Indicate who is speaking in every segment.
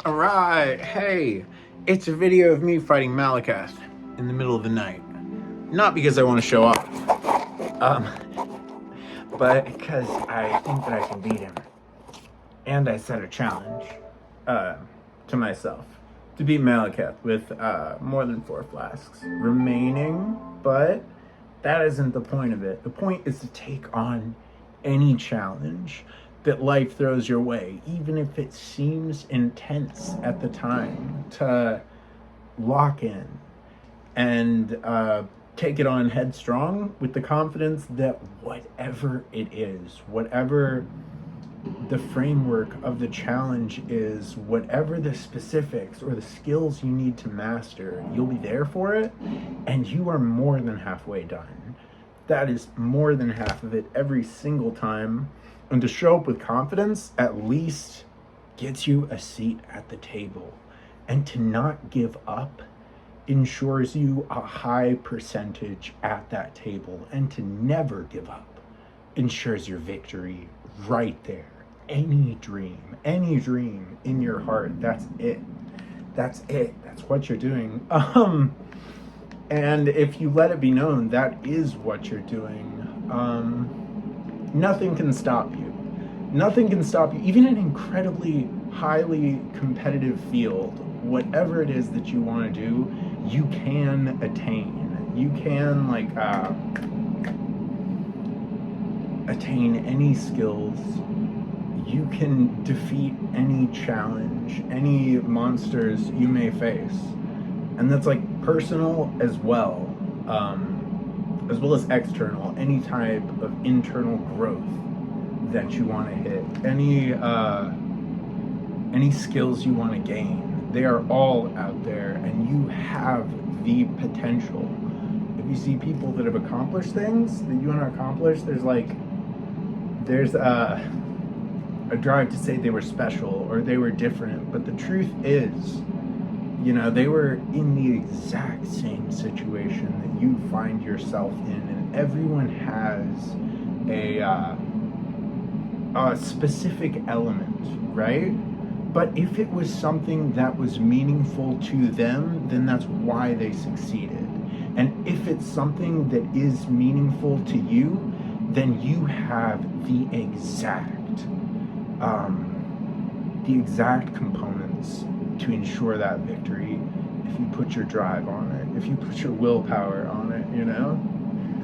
Speaker 1: Alright, hey, it's a video of me fighting Maliketh in the middle of the night. Not because I want to show off, um, but because I think that I can beat him. And I set a challenge to myself to beat Maliketh with more than 4 flasks remaining, but that isn't the point of it. The point is to take on any challenge that life throws your way, even if it seems intense at the time, to lock in and take it on headstrong with the confidence that whatever it is, whatever the framework of the challenge is, whatever the specifics or the skills you need to master, you'll be there for it, and you are more than halfway done. That is more than half of it every single time. And to show up with confidence at least gets you a seat at the table. And to not give up ensures you a high percentage at that table. And to never give up ensures your victory right there. Any dream in your heart, that's it. That's what you're doing. And if you let it be known that is what you're doing, nothing can stop you. Nothing can stop you. Even an incredibly highly competitive field, whatever it is that you want to do, you can attain. You can attain any skills. You can defeat any challenge, any monsters you may face. And that's personal as well as external, any type of internal growth that you want to hit, any skills you want to gain, they are all out there, and you have the potential. If you see people that have accomplished things that you want to accomplish, there's a drive to say they were special or they were different, but the truth is, they were in the exact same situation that you find yourself in, and everyone has a specific element, right? But if it was something that was meaningful to them, then that's why they succeeded. And if it's something that is meaningful to you, then you have the exact components to ensure that victory if you put your drive on it, if you put your willpower on it,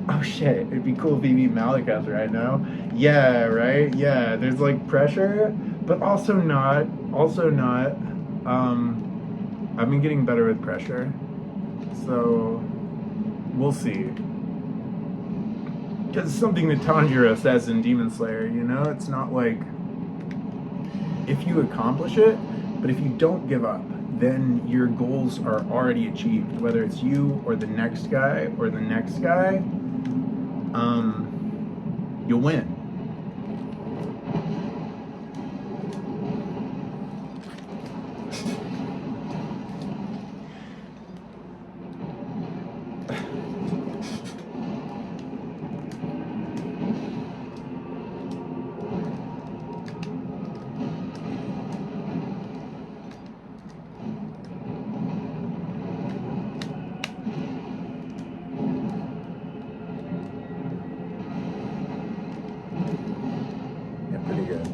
Speaker 1: Oh shit, it'd be cool if he beat Maliketh right now. Yeah, right? Yeah, there's pressure, but also not. I've been getting better with pressure, so we'll see. Because it's something that Tanjiro says in Demon Slayer, It's not if you accomplish it, but if you don't give up, then your goals are already achieved. Whether it's you or the next guy, you'll win. Pretty good.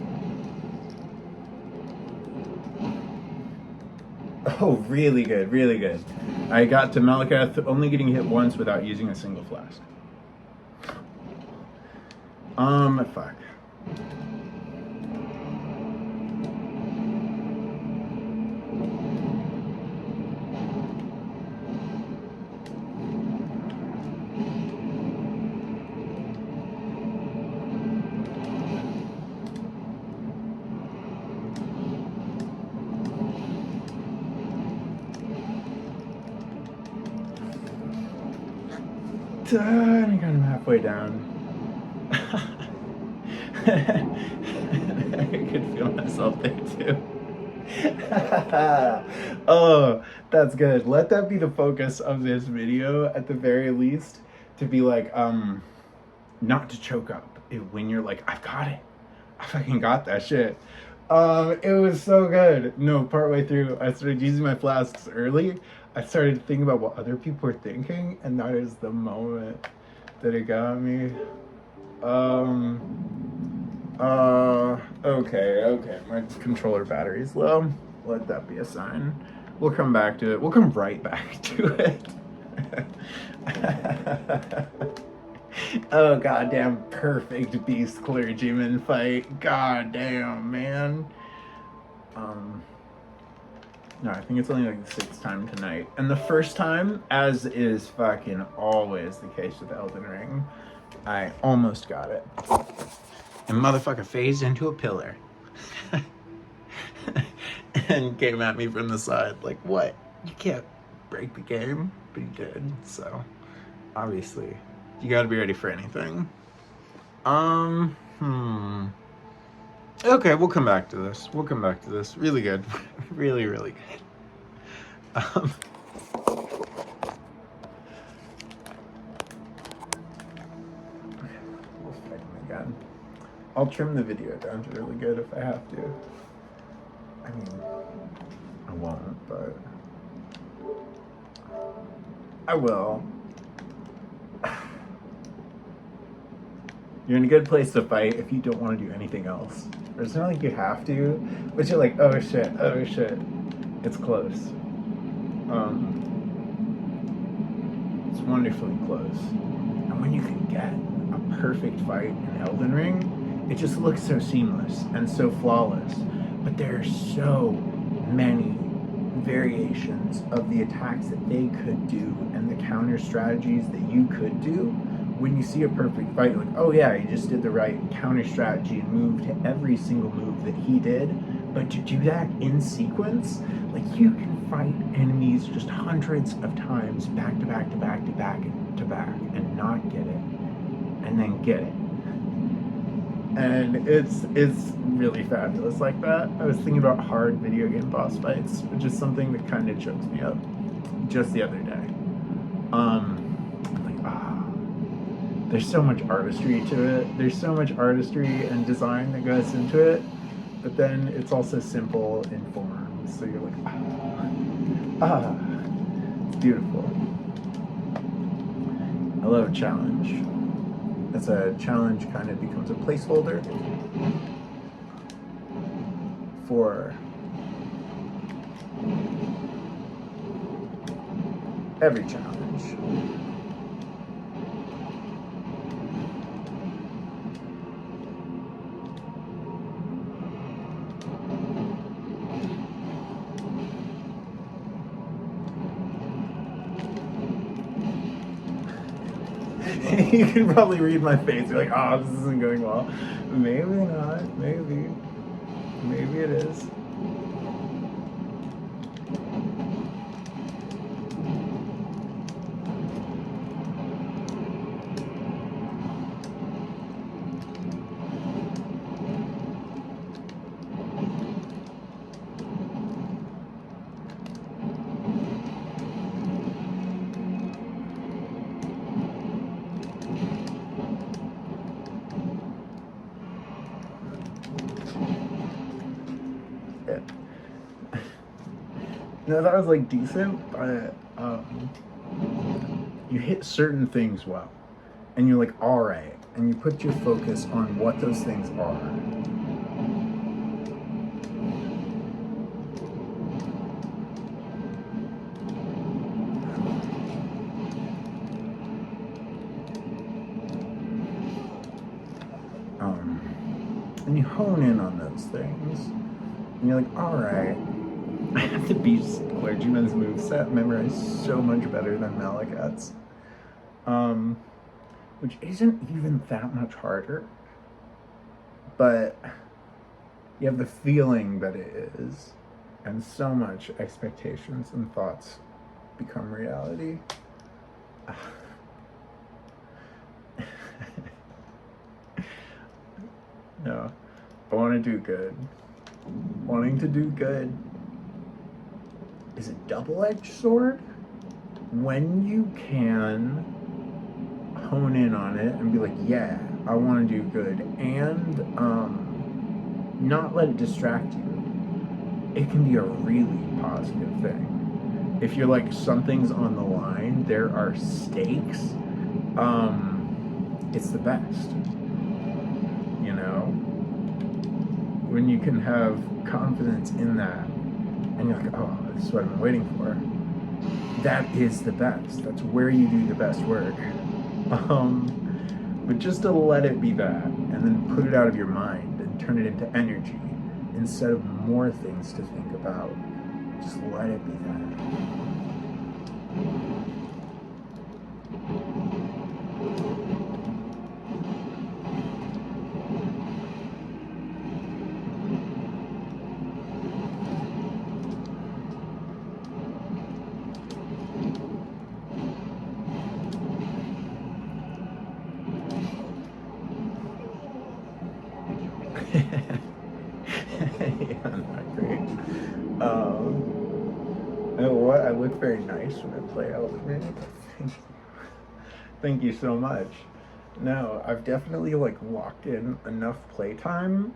Speaker 1: Oh, really good, really good. I got to Maliketh only getting hit once without using a single flask. Fuck. I got him halfway down. I could feel myself there too. Oh, that's good. Let that be the focus of this video at the very least, to be not to choke up when you're I've got it. I fucking got that shit. It was so good. No, partway through, I started using my flasks early. I started thinking about what other people were thinking, and that is the moment that it got me. Okay. My controller battery's low. Let that be a sign. We'll come back to it. We'll come right back to it. Oh, goddamn perfect beast clergyman fight. Goddamn, man. No, I think it's only like the 6th time tonight. And the first time, as is fucking always the case with Elden Ring, I almost got it. And motherfucker phased into a pillar. And came at me from the side like, what? You can't break the game. But he did, so obviously you gotta be ready for anything. Okay, we'll come back to this. Really good. Really, really good. We'll fight him again. I'll trim the video down to really good if I have to. I mean, I won't, but I will. You're in a good place to fight if you don't want to do anything else. It's not like you have to, but you're like, oh shit, it's close. It's wonderfully close. And when you can get a perfect fight in Elden Ring, it just looks so seamless and so flawless. But there are so many variations of the attacks that they could do and the counter strategies that you could do. When you see a perfect fight, you're like, oh yeah, he just did the right counter strategy and moved to every single move that he did. But to do that in sequence, like you can fight enemies just hundreds of times back to back to back to back to back and not get it, and then get it. And it's really fabulous like that. I was thinking about hard video game boss fights, which is something that kind of chokes me up just the other day. There's so much artistry to it. There's so much artistry and design that goes into it, but then it's also simple in form. So you're like, it's beautiful. I love a challenge. As a challenge kind of becomes a placeholder for every challenge. You can probably read my face. You're like, oh, this isn't going well. Maybe not. Maybe it is. No, that was like decent, but you hit certain things well, and you're like, all right, and you put your focus on what those things are. And you hone in on those things, and you're like, all right. I have the Beast Clergyman's moveset memorized so much better than Maliketh's. Which isn't even that much harder. But you have the feeling that it is. And so much expectations and thoughts become reality. No. I want to do good. Wanting to do good is a double-edged sword when you can hone in on it and be like, yeah, I want to do good, and not let it distract you. It can be a really positive thing. If you're like, something's on the line, there are stakes, it's the best. You know? When you can have confidence in that, and you're like, oh, this is what I've been waiting for. That is the best. That's where you do the best work. But just to let it be that, and then put it out of your mind and turn it into energy instead of more things to think about. Just let it be that. Yeah, not great. What? I look very nice when I play Elden Ring. Thank you so much. No, I've definitely like locked in enough playtime,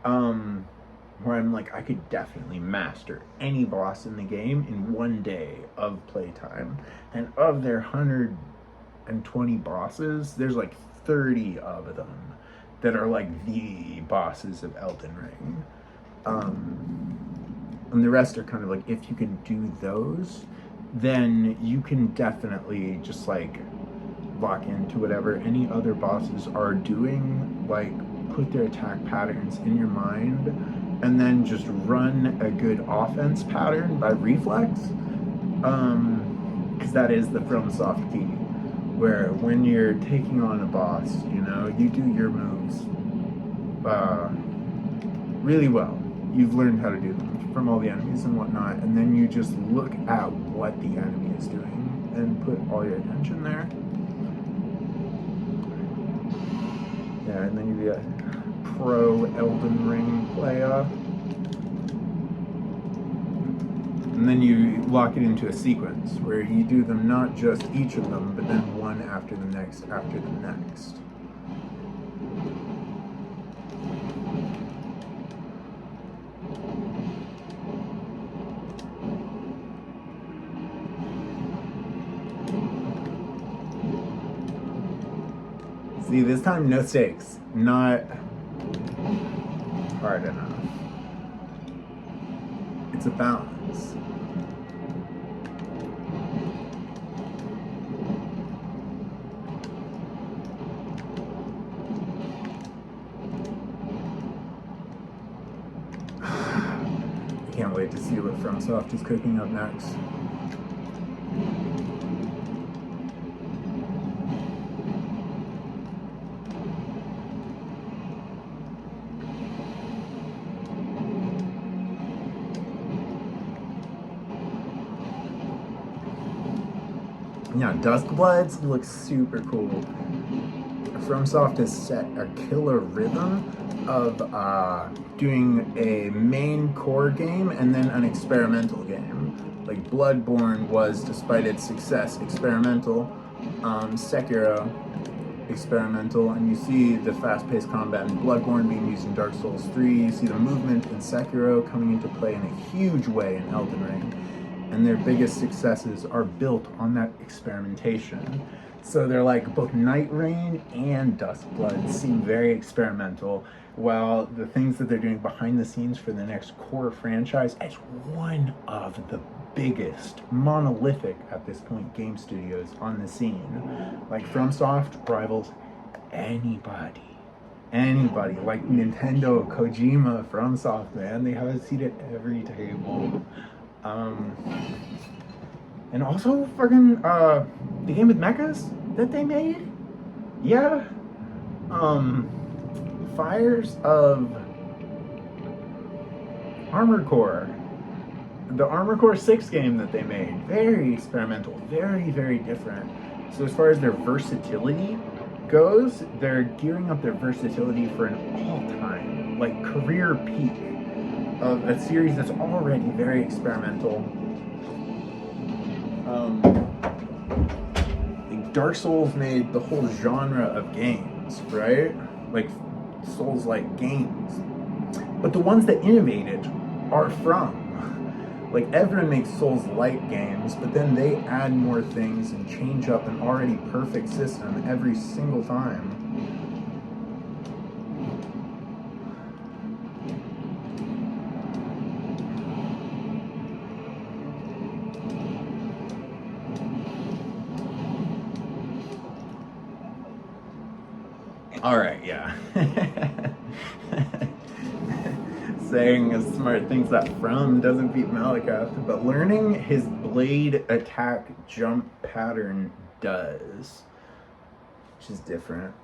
Speaker 1: where I'm like, I could definitely master any boss in the game in one day of playtime. And of their 120 bosses, there's like 30 of them that are like the bosses of Elden Ring. And the rest are kind of like, if you can do those, then you can definitely just like lock into whatever any other bosses are doing, like put their attack patterns in your mind, and then just run a good offense pattern by reflex. Because that is the FromSoft key, where when you're taking on a boss, you know, you do your moves really well. You've learned how to do them from all the enemies and whatnot, and then you just look at what the enemy is doing and put all your attention there. Yeah, and then you be a pro Elden Ring player. And then you lock it into a sequence where you do them, not just each of them, but then one after the next after the next. See, this time no stakes. Not hard enough. It's a balance. I can't wait to see what FromSoft is cooking up next. Yeah, Duskbloods looks super cool. FromSoft has set a killer rhythm of doing a main core game and then an experimental game. Like Bloodborne was, despite its success, experimental. Sekiro, experimental, and you see the fast-paced combat in Bloodborne being used in Dark Souls 3. You see the movement in Sekiro coming into play in a huge way in Elden Ring. And their biggest successes are built on that experimentation. So they're like, both Night Rain and Duskblood seem very experimental, while the things that they're doing behind the scenes for the next core franchise as one of the biggest, monolithic at this point, game studios on the scene. Like, FromSoft rivals anybody. Like Nintendo, Kojima, FromSoft, man, they have a seat at every table. And also fucking the game with mechas that they made. Yeah. Fires of Armored Core. The Armored Core 6 game that they made. Very experimental, very, very different. So as far as their versatility goes, they're gearing up their versatility for an all-time, like, career peak of a series that's already very experimental. Like Dark Souls made the whole genre of games, right? Like Souls-like games. but the ones that innovated are from. Like, everyone makes Souls-like games, but then they add more things and change up an already perfect system every single time. Alright, yeah. Saying smart things that From doesn't beat Maliketh, but learning his blade attack jump pattern does, which is different.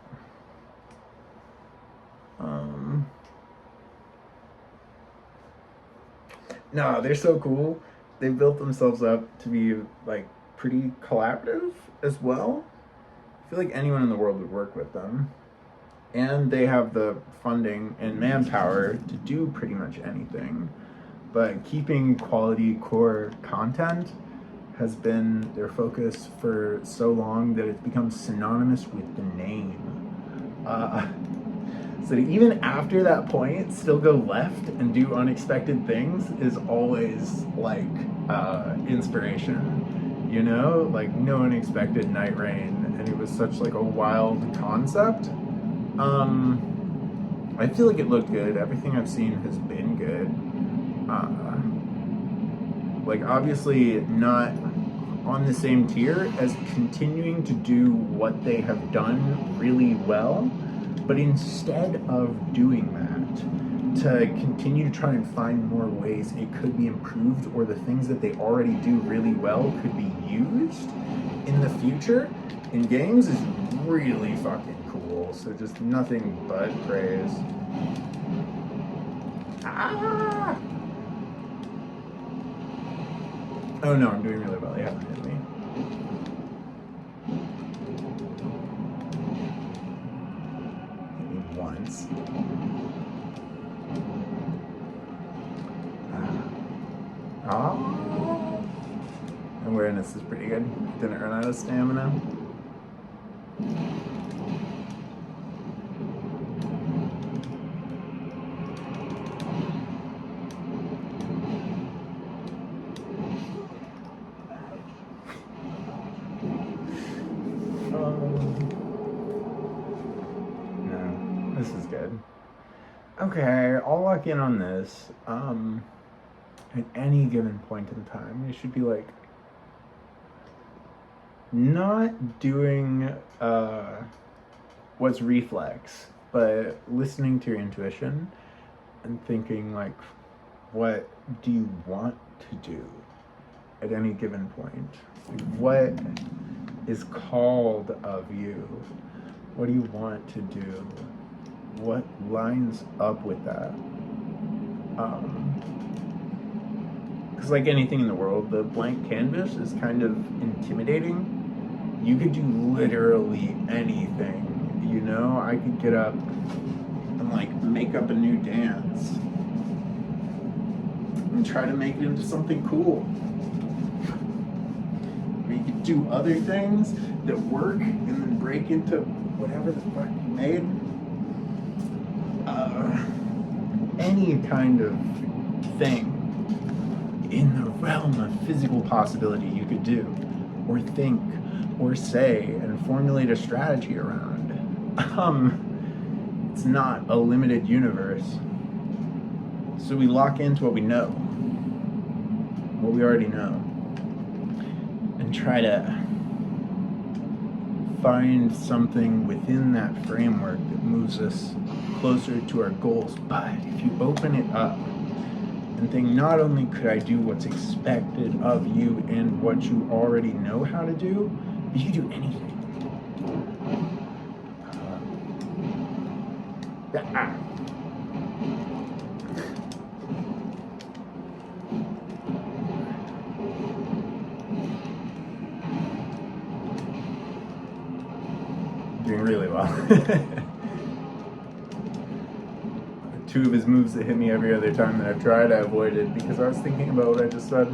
Speaker 1: No, they're so cool. They built themselves up to be like pretty collaborative as well. I feel like anyone in the world would work with them. And they have the funding and manpower to do pretty much anything. But keeping quality core content has been their focus for so long that it's become synonymous with the name. So to even after that point still go left and do unexpected things is always like inspiration, you know? Like, no one expected Night Rain, and it was such like a wild concept. I feel like it looked good. Everything I've seen has been good. Like, obviously not on the same tier as continuing to do what they have done really well, but instead of doing that, to continue to try and find more ways it could be improved, or the things that they already do really well could be used in the future in games, is really fucking cool. So just nothing but praise. Ah! Oh no, I'm doing really well. Yeah, hit me. Hit me once. Ah. Awareness is pretty good. Didn't run out of stamina. No, this is good. Okay, I'll lock in on this. At any given point in time, you should be like not doing what's reflex, but listening to your intuition and thinking like, what do you want to do at any given point? Like, what is called of you? What do you want to do? What lines up with that? Because like anything in the world, the blank canvas is kind of intimidating. You could do literally anything, you know? I could get up and like make up a new dance and try to make it into something cool. Or you could do other things that work and then break into whatever the fuck you made. Any kind of thing in the realm of physical possibility you could do, or think, or say, and formulate a strategy around. It's not a limited universe. So we lock into what we know, what we already know, and try to find something within that framework that moves us closer to our goals. But if you open it up and think, not only could I do what's expected of you and what you already know how to do, but you can do anything. Doing really well. Two of his moves that hit me every other time that I've tried, I avoided because I was thinking about what I just said.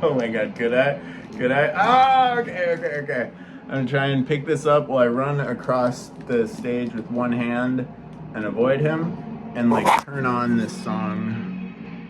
Speaker 1: Oh my god, could I? Could I? Oh, okay. I'm gonna try and pick this up while I run across the stage with one hand and avoid him and like turn on this song.